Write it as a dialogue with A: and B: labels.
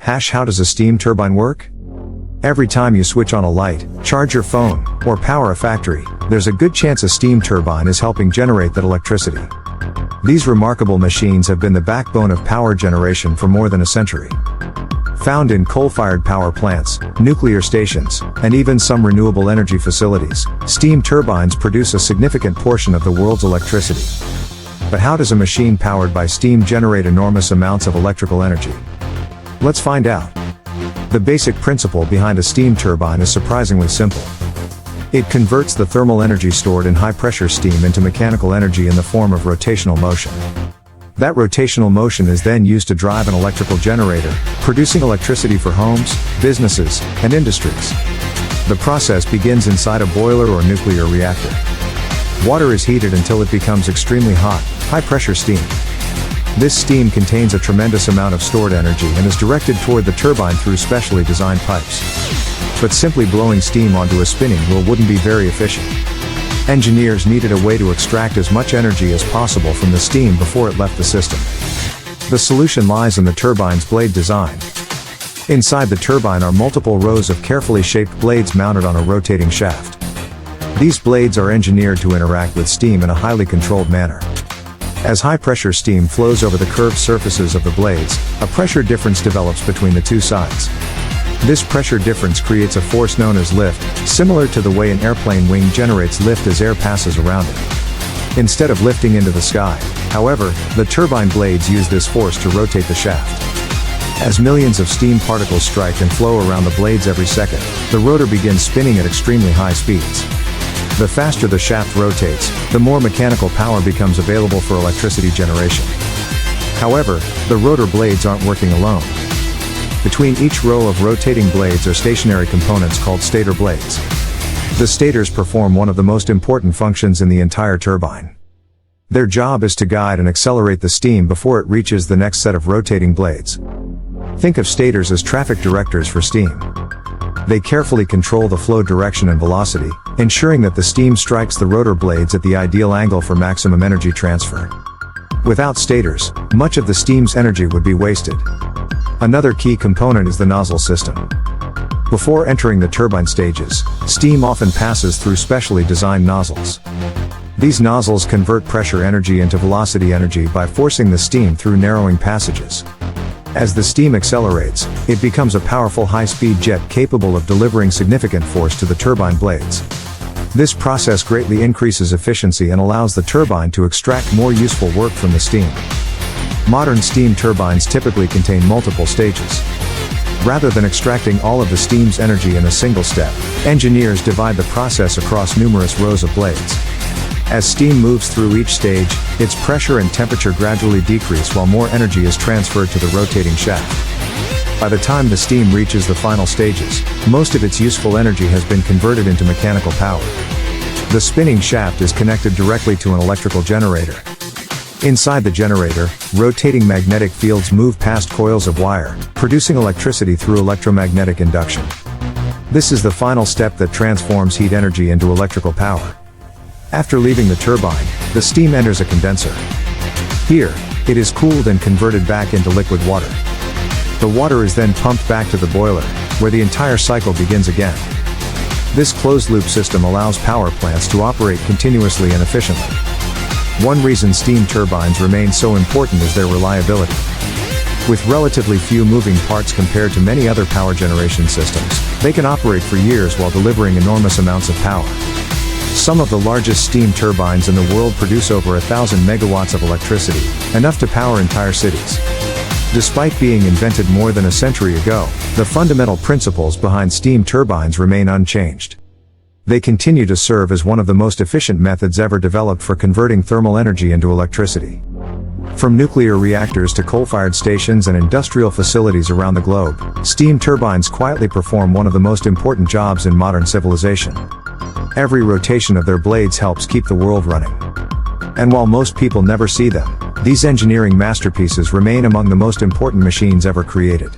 A: How does a steam turbine work? Every time you switch on a light, charge your phone, or power a factory, there's a good chance a steam turbine is helping generate that electricity. These remarkable machines have been the backbone of power generation for more than a century. Found in coal-fired power plants, nuclear stations, and even some renewable energy facilities, steam turbines produce a significant portion of the world's electricity. But how does a machine powered by steam generate enormous amounts of electrical energy? Let's find out. The basic principle behind a steam turbine is surprisingly simple. It converts the thermal energy stored in high-pressure steam into mechanical energy in the form of rotational motion. That rotational motion is then used to drive an electrical generator, producing electricity for homes, businesses, and industries. The process begins inside a boiler or nuclear reactor. Water is heated until it becomes extremely hot, high-pressure steam. This steam contains a tremendous amount of stored energy and is directed toward the turbine through specially designed pipes. But simply blowing steam onto a spinning wheel wouldn't be very efficient. Engineers needed a way to extract as much energy as possible from the steam before it left the system. The solution lies in the turbine's blade design. Inside the turbine are multiple rows of carefully shaped blades mounted on a rotating shaft. These blades are engineered to interact with steam in a highly controlled manner. As high-pressure steam flows over the curved surfaces of the blades, a pressure difference develops between the two sides. This pressure difference creates a force known as lift, similar to the way an airplane wing generates lift as air passes around it. Instead of lifting into the sky, however, the turbine blades use this force to rotate the shaft. As millions of steam particles strike and flow around the blades every second, the rotor begins spinning at extremely high speeds. The faster the shaft rotates, the more mechanical power becomes available for electricity generation. However, the rotor blades aren't working alone. Between each row of rotating blades are stationary components called stator blades. The stators perform one of the most important functions in the entire turbine. Their job is to guide and accelerate the steam before it reaches the next set of rotating blades. Think of stators as traffic directors for steam. They carefully control the flow direction and velocity, ensuring that the steam strikes the rotor blades at the ideal angle for maximum energy transfer. Without stators, much of the steam's energy would be wasted. Another key component is the nozzle system. Before entering the turbine stages, steam often passes through specially designed nozzles. These nozzles convert pressure energy into velocity energy by forcing the steam through narrowing passages. As the steam accelerates, it becomes a powerful high-speed jet capable of delivering significant force to the turbine blades. This process greatly increases efficiency and allows the turbine to extract more useful work from the steam. Modern steam turbines typically contain multiple stages. Rather than extracting all of the steam's energy in a single step, engineers divide the process across numerous rows of blades. As steam moves through each stage, its pressure and temperature gradually decrease while more energy is transferred to the rotating shaft. By the time the steam reaches the final stages, most of its useful energy has been converted into mechanical power. The spinning shaft is connected directly to an electrical generator. Inside the generator, rotating magnetic fields move past coils of wire, producing electricity through electromagnetic induction. This is the final step that transforms heat energy into electrical power. After leaving the turbine, the steam enters a condenser. Here, it is cooled and converted back into liquid water. The water is then pumped back to the boiler, where the entire cycle begins again. This closed-loop system allows power plants to operate continuously and efficiently. One reason steam turbines remain so important is their reliability. With relatively few moving parts compared to many other power generation systems, they can operate for years while delivering enormous amounts of power. Some of the largest steam turbines in the world produce over 1,000 megawatts of electricity, enough to power entire cities. Despite being invented more than a century ago, the fundamental principles behind steam turbines remain unchanged. They continue to serve as one of the most efficient methods ever developed for converting thermal energy into electricity. From nuclear reactors to coal-fired stations and industrial facilities around the globe, steam turbines quietly perform one of the most important jobs in modern civilization. Every rotation of their blades helps keep the world running. And while most people never see them, these engineering masterpieces remain among the most important machines ever created.